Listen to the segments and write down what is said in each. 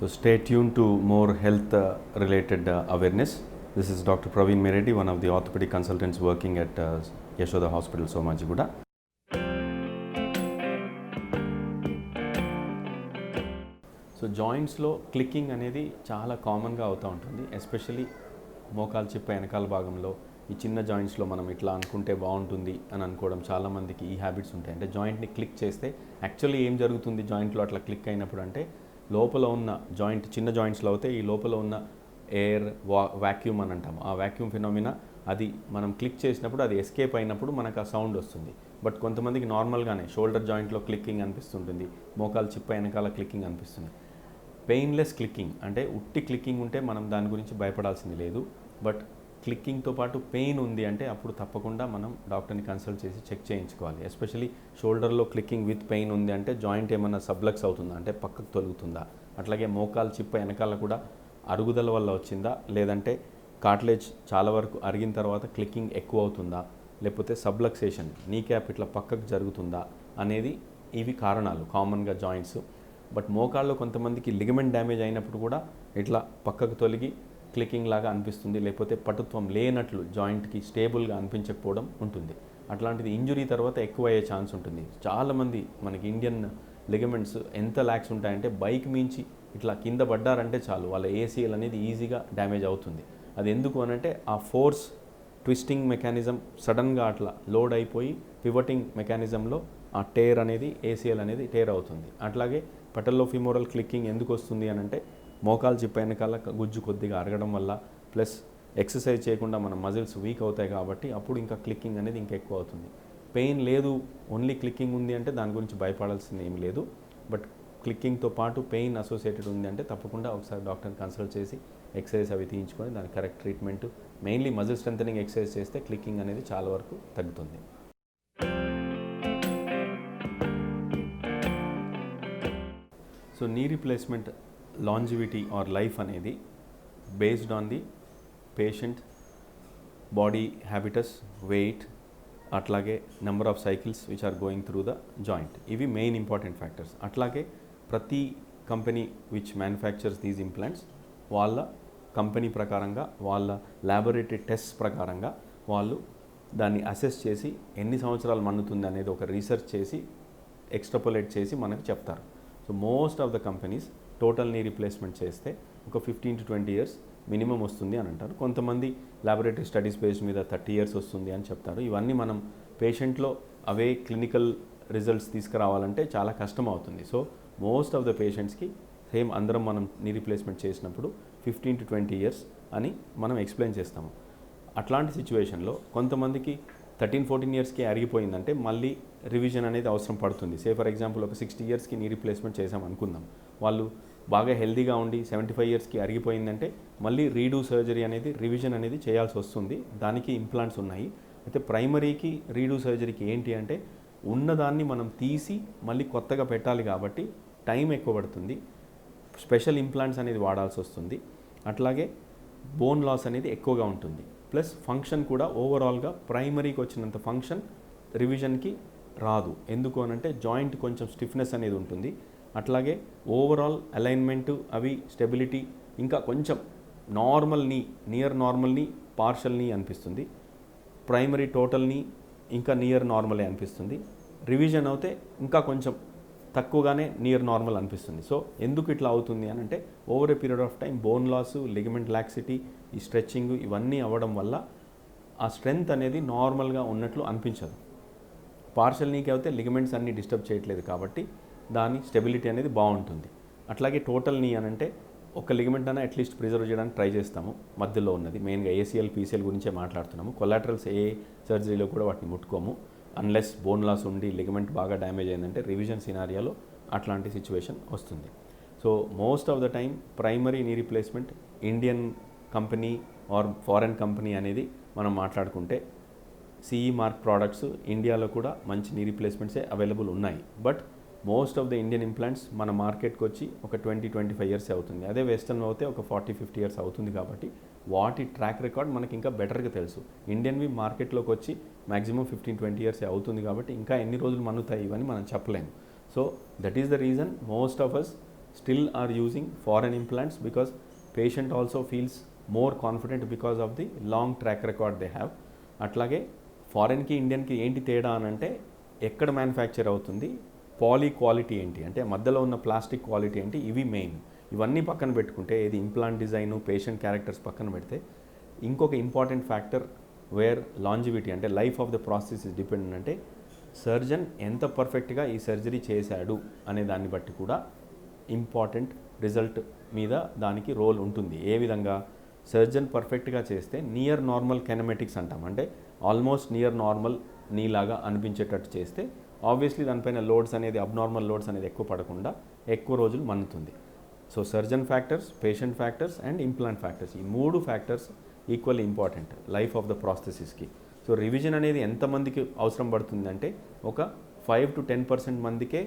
So stay tuned to more health related awareness. This is Dr. Praveen Meredi, one of the orthopedic consultants working at Yashoda Hospital, Somajiguda. So జాయింట్స్లో clicking అనేది చాలా కామన్గా అవుతూ ఉంటుంది. Especially మోకాలు చిప్ప వెనకాల భాగంలో ఈ చిన్న జాయింట్స్లో మనం ఇట్లా అనుకుంటే బాగుంటుంది అని అనుకోవడం చాలామందికి ఈ హ్యాబిట్స్ ఉంటాయి. అంటే జాయింట్ని క్లిక్ చేస్తే యాక్చువల్లీ ఏం జరుగుతుంది జాయింట్లో అట్లా క్లిక్ అయినప్పుడు అంటే లోపల ఉన్న జాయింట్ చిన్న జాయింట్స్లో అయితే ఈ లోపల ఉన్న ఎయిర్ వాక్యూమ్ అని అంటాము. ఆ వాక్యూమ్ ఫినామినా అది మనం క్లిక్ చేసినప్పుడు అది ఎస్కేప్ అయినప్పుడు మనకు ఆ సౌండ్ వస్తుంది. బట్ కొంతమందికి నార్మల్గానే షోల్డర్ జాయింట్లో క్లిక్కింగ్ అనిపిస్తుంటుంది, మోకాలు చిప్ప వెనకాల క్లిక్కింగ్ అనిపిస్తుంది. పెయిన్లెస్ క్లిక్కింగ్ అంటే ఉట్టి క్లిక్కింగ్ ఉంటే మనం దాని గురించి భయపడాల్సింది లేదు. బట్ క్లిక్కింగ్తో పాటు పెయిన్ ఉంది అంటే అప్పుడు తప్పకుండా మనం డాక్టర్ని కన్సల్ట్ చేసి చెక్ చేయించుకోవాలి. ఎస్పెషలీ షోల్డర్లో క్లిక్కింగ్ విత్ పెయిన్ ఉంది అంటే జాయింట్ ఏమన్నా సబ్లక్స్ అవుతుందా అంటే పక్కకు తొలుగుతుందా, అట్లాగే మోకాలు చిప్ప వెనకాల కూడా అరుగుదల వల్ల వచ్చిందా, లేదంటే కార్టిలేజ్ చాలా వరకు అరిగిన తర్వాత క్లిక్కింగ్ ఎక్కువ అవుతుందా, లేకపోతే సబ్లక్సేషన్ నీ క్యాప్ ఇట్లా పక్కకు జరుగుతుందా అనేది ఇవి కారణాలు కామన్గా జాయింట్స్. బట్ మోకాళ్ళు కొంతమందికి లిగమెంట్ డ్యామేజ్ అయినప్పుడు కూడా ఇట్లా పక్కకు తొలగి క్లిక్కింగ్ లాగా అనిపిస్తుంది, లేకపోతే పటుత్వం లేనట్లు జాయింట్కి స్టేబుల్గా అనిపించకపోవడం ఉంటుంది. అట్లాంటిది ఇంజురీ తర్వాత ఎక్కువ అయ్యే ఛాన్స్ ఉంటుంది. చాలామంది మనకి ఇండియన్ లిగమెంట్స్ ఎంత ల్యాక్స్ ఉంటాయంటే బైక్ మించి ఇట్లా కింద పడ్డారంటే చాలు వాళ్ళ ఏసీఎల్ అనేది ఈజీగా డ్యామేజ్ అవుతుంది. అది ఎందుకు అనంటే ఆ ఫోర్స్ ట్విస్టింగ్ మెకానిజం సడన్గా అట్లా లోడ్ అయిపోయి పివటింగ్ మెకానిజంలో ఆ టేర్ అనేది ఏసీఎల్ అనేది టేర్ అవుతుంది. అట్లాగే పటల్లోఫిమోరల్ క్లిక్కింగ్ ఎందుకు వస్తుంది అని అంటే మోకాలు చిప్ప వెనకాల గుజ్జు కొద్దిగా అరగడం వల్ల ప్లస్ ఎక్సర్సైజ్ చేయకుండా మన మజిల్స్ వీక్ అవుతాయి కాబట్టి అప్పుడు ఇంకా క్లిక్కింగ్ అనేది ఇంకా ఎక్కువ అవుతుంది. పెయిన్ లేదు ఓన్లీ క్లిక్కింగ్ ఉంది అంటే దాని గురించి భయపడాల్సింది ఏమీ లేదు. బట్ క్లిక్కింగ్తో పాటు పెయిన్ అసోసియేటెడ్ ఉంది అంటే తప్పకుండా ఒకసారి డాక్టర్ని కన్సల్ట్ చేసి ఎక్సర్సైజ్ అవి తీయించుకొని దాని correct treatment mainly muscle strengthening exercise చేస్తే క్లిక్కింగ్ అనేది చాలా వరకు తగ్గుతుంది. So knee replacement longevity or life అనేది based on the patient body habitus, weight, అట్లాగే number of cycles which are going through the joint. ఇవి మెయిన్ ఇంపార్టెంట్ ఫ్యాక్టర్స్. అట్లాగే ప్రతి company which manufactures these implants వాళ్ళ కంపెనీ ప్రకారంగా వాళ్ళ laboratory test ప్రకారంగా వాళ్ళు దాన్ని అసెస్ చేసి ఎన్ని సంవత్సరాలు మన్నుతుంది అనేది ఒక రీసెర్చ్ చేసి ఎక్స్ట్రాపోలేట్ చేసి మనకు చెప్తారు. So most of the companies total knee replacement చేస్తే ఒక 15 to 20 years మినిమం వస్తుంది అని అంటారు. కొంతమంది ల్యాబొరేటరీ స్టడీస్ బేస్ మీద 30 years వస్తుంది అని చెప్తారు. ఇవన్నీ మనం పేషెంట్లో అవే క్లినికల్ రిజల్ట్స్ తీసుకురావాలంటే చాలా కష్టం అవుతుంది. సో మోస్ట్ ఆఫ్ ద పేషెంట్స్కి సేమ్ అందరం మనం నీ రీప్లేస్మెంట్ చేసినప్పుడు 15 to 20 years అని మనం ఎక్స్ప్లెయిన్ చేస్తాము. అట్లాంటి సిచ్యువేషన్లో కొంతమందికి 13-14 yearsకి అరిగిపోయిందంటే మళ్ళీ రివిజన్ అనేది అవసరం పడుతుంది. ఫర్ ఎగ్జాంపుల్ ఒక 60 yearsకి నీ రీప్లేస్మెంట్ చేసాం అనుకుందాం, వాళ్ళు బాగా హెల్దీగా ఉండి 75 yearsకి అరిగిపోయిందంటే మళ్ళీ రీడూ సర్జరీ అనేది రివిజన్ అనేది చేయాల్సి వస్తుంది. దానికి ఇంప్లాంట్స్ ఉన్నాయి. అయితే ప్రైమరీకి రీడూ సర్జరీకి ఏంటి అంటే ఉన్నదాన్ని మనం తీసి మళ్ళీ కొత్తగా పెట్టాలి కాబట్టి టైం ఎక్కువ పడుతుంది, స్పెషల్ ఇంప్లాంట్స్ అనేది వాడాల్సి వస్తుంది. అట్లాగే బోన్ లాస్ అనేది ఎక్కువగా ఉంటుంది. ప్లస్ ఫంక్షన్ కూడా ఓవరాల్గా ప్రైమరీకి వచ్చినంత ఫంక్షన్ రివిజన్కి రాదు. ఎందుకు అనంటే జాయింట్ కొంచెం స్టిఫ్నెస్ అనేది ఉంటుంది. అట్లాగే ఓవరాల్ అలైన్మెంటు అవి స్టెబిలిటీ ఇంకా కొంచెం నార్మల్ని నియర్ నార్మల్ని పార్షల్ని అనిపిస్తుంది. ప్రైమరీ టోటల్ని ఇంకా నియర్ నార్మలే అనిపిస్తుంది. రివిజన్ అయితే ఇంకా కొంచెం తక్కువగానే నియర్ నార్మల్ అనిపిస్తుంది. సో ఎందుకు ఇట్లా అవుతుంది అని అంటే over a period of time bone loss, ligament laxity, ఈ స్ట్రెచ్చింగ్ ఇవన్నీ అవ్వడం వల్ల ఆ స్ట్రెంగ్త్ అనేది నార్మల్గా ఉన్నట్లు అనిపించదు. పార్షల్ నీకి అయితే లిగమెంట్స్ అన్నీ డిస్టర్బ్ చేయట్లేదు కాబట్టి దాని స్టెబిలిటీ అనేది బాగుంటుంది. అట్లాగే టోటల్ నీ అని అంటే ఒక లిగమెంట్ అయినా అట్లీస్ట్ ప్రిజర్వ్ చేయడానికి ట్రై చేస్తాము. మధ్యలో ఉన్నది మెయిన్గా ఏసీఎల్, పీసీఎల్ గురించే మాట్లాడుతున్నాము. కొలాటరల్స్ ఏ సర్జరీలో కూడా వాటిని ముట్టుకోము. అన్లెస్ బోన్ లాస్ ఉండి లిగమెంట్ బాగా డ్యామేజ్ అయిందంటే రివిజన్ సినారియాలో అట్లాంటి సిచ్యువేషన్ వస్తుంది. So most of the time primary knee replacement Indian company or foreign company అనేది మనం మాట్లాడుకుంటే సిఈ మార్క్ ప్రోడక్ట్స్ ఇండియాలో కూడా మంచి నీ రీప్లేస్మెంట్సే అవైలబుల్ ఉన్నాయి. But most of the Indian implants మన మార్కెట్కి వచ్చి ఒక 20-25 years అవుతుంది. అదే వెస్టర్న్ అయితే ఒక 40-50 years అవుతుంది. కాబట్టి వాటి ట్రాక్ రికార్డ్ మనకి ఇంకా బెటర్గా తెలుసు. ఇండియన్వి మార్కెట్లోకి వచ్చి మ్యాక్సిమం 15-20 years అవుతుంది కాబట్టి ఇంకా ఎన్ని రోజులు మన్నుతాయి ఇవని మనం చెప్పలేము. So that is the reason most of us still are using foreign implants because patient also feels more confident because of the long track record they have. అట్లాగే ఫారెన్కి ఇండియన్కి ఏంటి తేడా అని అంటే ఎక్కడ మ్యానుఫ్యాక్చర్ అవుతుంది, పాలీ క్వాలిటీ ఏంటి, అంటే మధ్యలో ఉన్న ప్లాస్టిక్ క్వాలిటీ ఏంటి, ఇవి మెయిన్. ఇవన్నీ పక్కన పెట్టుకుంటే ఇది ఇంప్లాంట్ డిజైను, పేషెంట్ క్యారెక్టర్స్ పక్కన పెడితే ఇంకొక ఇంపార్టెంట్ ఫ్యాక్టర్ వేర్ లాంజివిటీ అంటే life of the process is dependent అంటే సర్జన్ ఎంత పర్ఫెక్ట్గా ఈ సర్జరీ చేశాడు అనే దాన్ని బట్టి కూడా ఇంపార్టెంట్ రిజల్ట్ మీద దానికి రోల్ ఉంటుంది. ఏ విధంగా? సర్జన్ పర్ఫెక్ట్గా చేస్తే నియర్ నార్మల్ కెనమెటిక్స్ అంటాం, అంటే ఆల్మోస్ట్ నియర్ నార్మల్ నీలాగా అనిపించేటట్టు చేస్తే ఆబ్వియస్లీ దానిపైన లోడ్స్ అనేది అబ్నార్మల్ లోడ్స్ అనేది ఎక్కువ పడకుండా ఎక్కువ రోజులు మన్నుతుంది. So surgeon factors, patient factors and implant factors, ఈ 3 factors equally important life of the ప్రాస్థెసిస్కి. సో రివిజన్ అనేది ఎంతమందికి అవసరం పడుతుందంటే ఒక 5 to 10% మందికే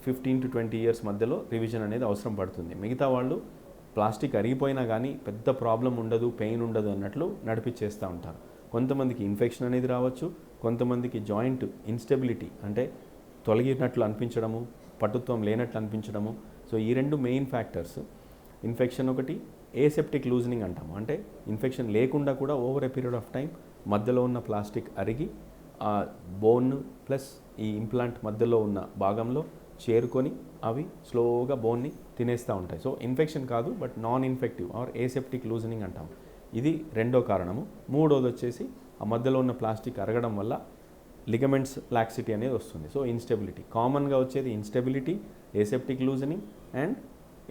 15 to 20 ఇయర్స్ మధ్యలో రివిజన్ అనేది అవసరం పడుతుంది. మిగతా వాళ్ళు ప్లాస్టిక్ అరిగిపోయినా కానీ పెద్ద ప్రాబ్లం ఉండదు, పెయిన్ ఉండదు అన్నట్లు నడిపించేస్తూ ఉంటారు. కొంతమందికి ఇన్ఫెక్షన్ అనేది రావచ్చు, కొంతమందికి జాయింట్ ఇన్స్టెబిలిటీ అంటే తొలగినట్లు అనిపించడము, పటుత్వం లేనట్లు అనిపించడము. సో ఈ 2 మెయిన్ ఫ్యాక్టర్స్. ఇన్ఫెక్షన్ ఒకటి, ఏసెప్టిక్ లూజనింగ్ అంటాము, అంటే ఇన్ఫెక్షన్ లేకుండా కూడా over a period of time మధ్యలో ఉన్న ప్లాస్టిక్ అరిగి ఆ బోన్ ప్లస్ ఈ ఇంప్లాంట్ మధ్యలో ఉన్న భాగంలో చేరుకొని అవి స్లోగా బోన్ని తినేస్తూ ఉంటాయి. సో ఇన్ఫెక్షన్ కాదు, but non infective or aseptic loosening అంటాం. ఇది 2వ కారణము. 3వది వచ్చేసి ఆ మధ్యలో ఉన్న ప్లాస్టిక్ అరగడం వల్ల లిగమెంట్స్ లాక్సిటీ అనేది వస్తుంది. సో ఇన్స్టెబిలిటీ కామన్గా వచ్చేది, instability, aseptic loosening and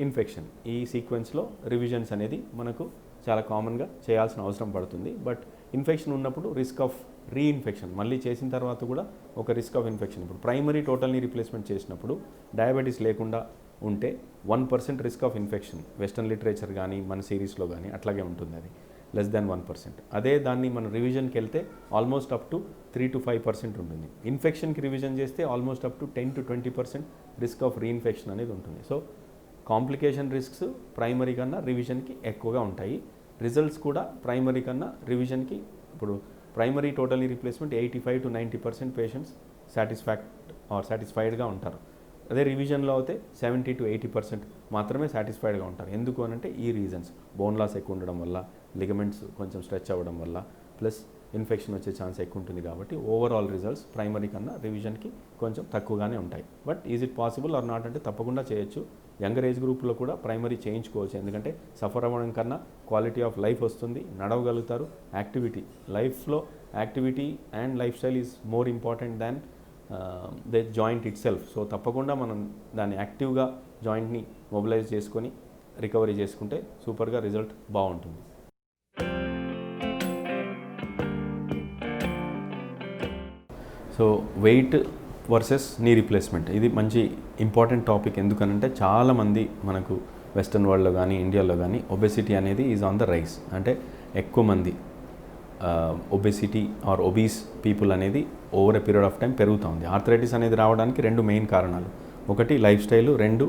infection. ఈ సీక్వెన్స్లో రివిజన్స్ అనేది మనకు చాలా కామన్గా చేయాల్సిన అవసరం పడుతుంది. బట్ ఇన్ఫెక్షన్ ఉన్నప్పుడు రిస్క్ ఆఫ్ రీఇన్ఫెక్షన్, మళ్ళీ చేసిన తర్వాత కూడా ఒక రిస్క్ ఆఫ్ ఇన్ఫెక్షన్. ఇప్పుడు ప్రైమరీ టోటల్ నీ రీప్లేస్మెంట్ చేసినప్పుడు డయాబెటీస్ లేకుండా ఉంటే 1% risk of infection, western literature కానీ మన సిరీస్లో కానీ అట్లాగే ఉంటుంది, అది లెస్ దాన్ 1%. అదే దాన్ని మన రివిజన్కి వెళ్తే ఆల్మోస్ట్ అప్ టు 3 to 5% ఉంటుంది. ఇన్ఫెక్షన్కి రివిజన్ చేస్తే almost up to 10 to 20% risk of reinfection అనేది ఉంటుంది. సో కాంప్లికేషన్ రిస్క్స్ ప్రైమరీ కన్నా రివిజన్కి ఎక్కువగా ఉంటాయి. రిజల్ట్స్ కూడా ప్రైమరీ కన్నా రివిజన్కి, ఇప్పుడు primary total replacement 85 to 90% patients సాటిస్ఫైడ్గా ఉంటారు. అదే రివిజన్లో అయితే 70 to 80% మాత్రమే సాటిస్ఫైడ్గా ఉంటారు. ఎందుకు అనంటే ఈ రీజన్స్, బోన్ లాస్ ఎక్కువ ఉండడం వల్ల, లిగమెంట్స్ కొంచెం స్ట్రెచ్ అవ్వడం వల్ల, ప్లస్ ఇన్ఫెక్షన్ వచ్చే ఛాన్స్ ఎక్కువ ఉంటుంది. కాబట్టి ఓవరాల్ రిజల్ట్స్ ప్రైమరీ కన్నా రివిజన్కి కొంచెం తక్కువగానే ఉంటాయి. But is it possible are not అంటే తప్పకుండా చేయొచ్చు. యంగర్ ఏజ్ గ్రూప్లో కూడా ప్రైమరీ చేయించుకోవచ్చు, ఎందుకంటే సఫర్ అవ్వడం కన్నా క్వాలిటీ ఆఫ్ లైఫ్ వస్తుంది, నడవగలుగుతారు. యాక్టివిటీ, లైఫ్లో activity and life style is more important than the joint it self. So తప్పకుండా మనం దాన్ని యాక్టివ్గా జాయింట్ని మొబిలైజ్ చేసుకొని రికవరీ చేసుకుంటే సూపర్గా రిజల్ట్ బాగుంటుంది. So weight versus knee replacement, ఇది మంచి ఇంపార్టెంట్ టాపిక్. ఎందుకనంటే చాలామంది మనకు వెస్టర్న్ వరల్డ్లో కానీ ఇండియాలో కానీ ఒబెసిటీ అనేది ఈజ్ ఆన్ ద రైస్. అంటే ఎక్కువ మంది ఒబెసిటీ ఆర్ ఒబీస్ పీపుల్ అనేది over a period of time పెరుగుతూ ఉంది. ఆర్థరైటిస్ అనేది రావడానికి 2 మెయిన్ కారణాలు. ఒకటి lifestyle, 2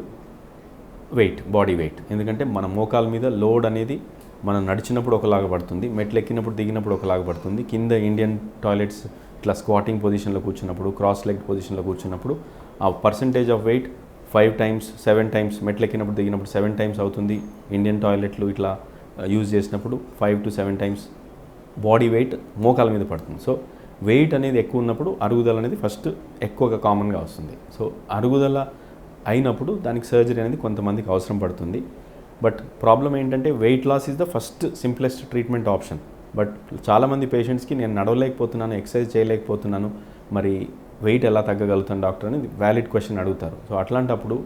weight, body weight. ఎందుకంటే మన మోకాల మీద లోడ్ అనేది మనం నడిచినప్పుడు ఒకలాగా పడుతుంది, మెట్లు ఎక్కినప్పుడు దిగినప్పుడు ఒకలాగా పడుతుంది. కింద ఇండియన్ టాయిలెట్స్ ఇట్లా స్క్వాటింగ్ పొజిషన్లో కూర్చున్నప్పుడు, క్రాస్ లెగ్ పొజిషన్లో కూర్చున్నప్పుడు ఆ percentage of weight 5 times 7 times మెట్లు ఎక్కినప్పుడు దిగినప్పుడు 7 times అవుతుంది. ఇండియన్ టాయిలెట్లు ఇట్లా యూజ్ చేసినప్పుడు 5 to 7 times బాడీ వెయిట్ మోకాల మీద పడుతుంది. సో వెయిట్ అనేది ఎక్కువ ఉన్నప్పుడు అరుగుదల అనేది ఫస్ట్ ఎక్కువగా కామన్గా వస్తుంది. సో అరుగుదల అయినప్పుడు దానికి సర్జరీ అనేది కొంతమందికి అవసరం పడుతుంది. బట్ ప్రాబ్లం ఏంటంటే weight loss is the first simplest treatment option. But చాలామంది పేషెంట్స్కి నేను నడవలేకపోతున్నాను, ఎక్సర్సైజ్ చేయలేకపోతున్నాను, మరి వెయిట్ ఎలా తగ్గగలుగుతాను డాక్టర్ అని వ్యాలిడ్ క్వశ్చన్ అడుగుతారు. సో అట్లాంటప్పుడు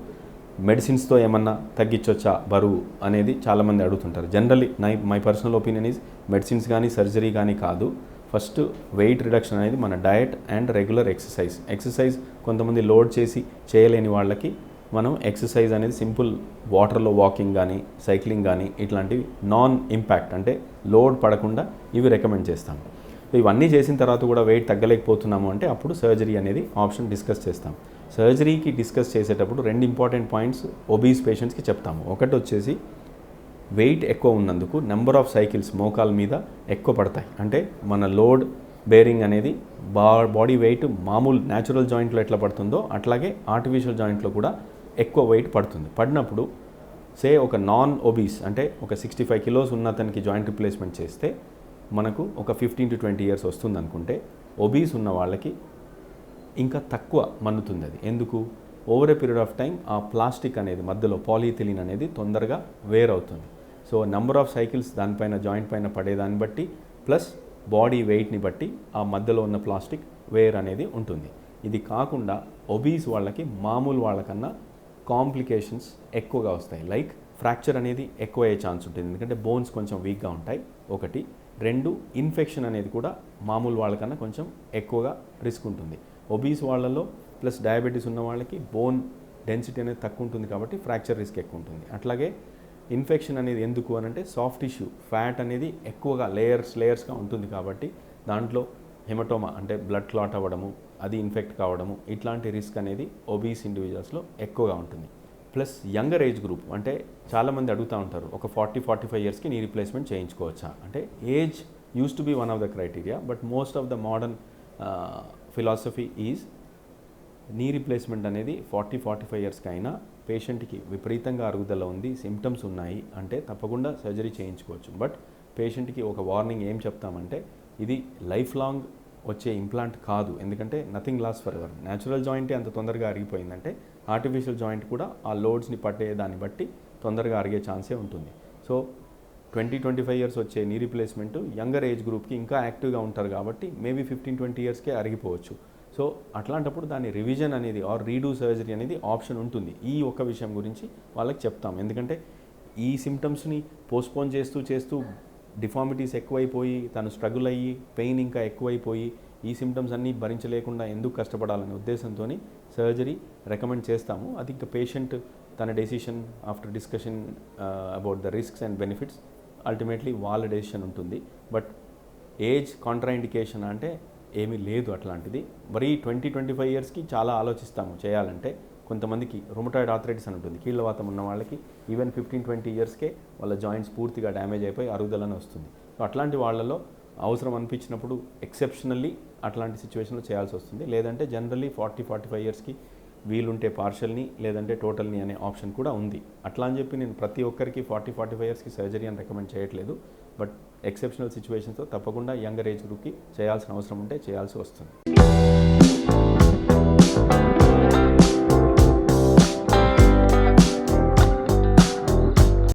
మెడిసిన్స్తో ఏమన్నా తగ్గించవచ్చా బరువు అనేది చాలామంది అడుగుతుంటారు. Generally my personal opinion is medicines కానీ సర్జరీ కానీ కాదు, ఫస్ట్ వెయిట్ రిడక్షన్ అనేది మన డయట్ అండ్ రెగ్యులర్ ఎక్సర్సైజ్ కొంతమంది లోడ్ చేసి చేయలేని వాళ్ళకి మనం ఎక్సర్సైజ్ అనేది సింపుల్ వాటర్లో వాకింగ్ కానీ సైక్లింగ్ కానీ ఇట్లాంటివి నాన్ ఇంపాక్ట్ అంటే లోడ్ పడకుండా ఇవి రికమెండ్ చేస్తాం. ఇవన్నీ చేసిన తర్వాత కూడా వెయిట్ తగ్గలేకపోతున్నాము అంటే అప్పుడు సర్జరీ అనేది ఆప్షన్ డిస్కస్ చేస్తాం. సర్జరీకి డిస్కస్ చేసేటప్పుడు 2 ఇంపార్టెంట్ పాయింట్స్ ఒబీస్ పేషెంట్స్కి చెప్తాము. ఒకటి వచ్చేసి వెయిట్ ఎక్కువ ఉన్నందుకు నెంబర్ ఆఫ్ సైకిల్స్ మోకాల మీద ఎక్కువ పడతాయి. అంటే మన లోడ్ బేరింగ్ అనేది బాడీ వెయిట్ మామూలు న్యాచురల్ జాయింట్లో ఎట్లా పడుతుందో అట్లాగే ఆర్టిఫిషియల్ జాయింట్లో కూడా ఎక్కువ వెయిట్ పడుతుంది. పడినప్పుడు సే ఒక నాన్ ఒబీస్ అంటే ఒక 65 కిలోస్ ఉన్న అతనికి జాయింట్ రిప్లేస్మెంట్ చేస్తే మనకు ఒక 15 to 20 ఇయర్స్ వస్తుంది అనుకుంటే, ఒబీస్ ఉన్న వాళ్ళకి ఇంకా తక్కువ మన్నుతుంది. అది ఎందుకు? Over a period of time ఆ ప్లాస్టిక్ అనేది మధ్యలో పాలీథిలిన్ అనేది తొందరగా వేర్ అవుతుంది. సో నెంబర్ ఆఫ్ సైకిల్స్ దానిపైన జాయింట్ పైన పడేదాన్ని బట్టి ప్లస్ బాడీ వెయిట్ని బట్టి ఆ మధ్యలో ఉన్న ప్లాస్టిక్ వేర్ అనేది ఉంటుంది. ఇది కాకుండా ఒబీస్ వాళ్ళకి మామూలు వాళ్ళకన్నా కాంప్లికేషన్స్ ఎక్కువగా వస్తాయి. లైక్ ఫ్రాక్చర్ అనేది ఎక్కువ అయ్యే ఛాన్స్ ఉంటుంది, ఎందుకంటే బోన్స్ కొంచెం వీక్గా ఉంటాయి. ఒకటి. రెండు, ఇన్ఫెక్షన్ అనేది కూడా మామూలు వాళ్ళకన్నా కొంచెం ఎక్కువగా రిస్క్ ఉంటుంది. ఒబీస్ వాళ్ళలో ప్లస్ డయాబెటీస్ ఉన్న వాళ్ళకి బోన్ డెన్సిటీ అనేది తక్కువ ఉంటుంది కాబట్టి ఫ్రాక్చర్ రిస్క్ ఎక్కువ ఉంటుంది. అట్లాగే ఇన్ఫెక్షన్ అనేది ఎందుకు అని అంటే సాఫ్ట్ టిష్యూ ఫ్యాట్ అనేది ఎక్కువగా లేయర్స్గా ఉంటుంది కాబట్టి దాంట్లో హెమటోమా అంటే బ్లడ్ క్లాట్ అవ్వడము, అది ఇన్ఫెక్ట్ కావడము, ఇట్లాంటి రిస్క్ అనేది ఒబీస్ ఇండివిజువల్స్లో ఎక్కువగా ఉంటుంది. ప్లస్ యంగర్ ఏజ్ గ్రూప్ అంటే చాలామంది అడుగుతూ ఉంటారు, ఒక 40-45 ఇయర్స్కి నీ రీప్లేస్మెంట్ చేయించుకోవచ్చా అంటే age used to be one of the criteria, but most of the modern philosophy is knee replacement అనేది 40-45 ఇయర్స్కి అయినా పేషెంట్కి విపరీతంగా అరుగుదల ఉంది, సిమ్టమ్స్ ఉన్నాయి అంటే తప్పకుండా సర్జరీ చేయించుకోవచ్చు. బట్ పేషెంట్కి ఒక వార్నింగ్ ఏం చెప్తామంటే, ఇది లైఫ్ లాంగ్ వచ్చే ఇంప్లాంట్ కాదు, ఎందుకంటే nothing last for ever. Natural జాయింటే అంత తొందరగా అరిగిపోయిందంటే ఆర్టిఫిషియల్ జాయింట్ కూడా ఆ లోడ్స్ని పట్టే దాన్ని బట్టి తొందరగా అరిగే ఛాన్సే ఉంటుంది. సో 20-25 ఇయర్స్ వచ్చే నీ రీప్లేస్మెంట్ యంగర్ ఏజ్ గ్రూప్కి ఇంకా యాక్టివ్గా ఉంటారు కాబట్టి మేబీ 15-20 ఇయర్స్కే అరిగిపోవచ్చు. సో అట్లాంటప్పుడు దాని రివిజన్ అనేది ఆర్ రీడూ సర్జరీ అనేది ఆప్షన్ ఉంటుంది. ఈ ఒక్క విషయం గురించి వాళ్ళకి చెప్తాం, ఎందుకంటే ఈ సిమ్టమ్స్ని పోస్ట్పోన్ చేస్తూ డిఫార్మిటీస్ ఎక్కువైపోయి తను స్ట్రగుల్ అయ్యి పెయిన్ ఇంకా ఎక్కువైపోయి ఈ సిమ్టమ్స్ అన్నీ భరించలేకుండా ఎందుకు కష్టపడాలనే ఉద్దేశంతో సర్జరీ రికమెండ్ చేస్తాము. అది ఇంకా పేషెంట్ తన decision after discussion about the risks and benefits ultimately వాళ్ళ డెసిషన్ ఉంటుంది. బట్ ఏజ్ కాంట్రాఇండికేషన్ అంటే ఏమీ లేదు అట్లాంటిది. మరి 20-25 ఇయర్స్కి చాలా ఆలోచిస్తాము చేయాలంటే. కొంతమందికి రొమటాయిడ్ ఆర్థరైటిస్ అని ఉంటుంది, కీళ్ళవాతం ఉన్న వాళ్ళకి ఈవెన్ 15-20 ఇయర్స్కే వాళ్ళ జాయింట్స్ పూర్తిగా డ్యామేజ్ అయిపోయి అరుగుదలని వస్తుంది. సో అట్లాంటి వాళ్ళలో అవసరం అనిపించినప్పుడు ఎక్సెప్షనల్లీ అట్లాంటి సిచ్యువేషన్లో చేయాల్సి వస్తుంది. లేదంటే జనరల్లీ 40-45 ఇయర్స్కి వీలుంటే పార్షల్ని లేదంటే టోటల్ని అనే ఆప్షన్ కూడా ఉంది. అట్లా అని చెప్పి నేను ప్రతి ఒక్కరికి 40-45 ఇయర్స్కి సర్జరీ అని రికమెండ్ చేయట్లేదు. బట్ ఎక్సెప్షనల్ సిచ్యువేషన్స్తో తప్పకుండా యంగర్ ఏజ్ గ్రూప్కి చేయాల్సిన అవసరం ఉంటే చేయాల్సి వస్తుంది.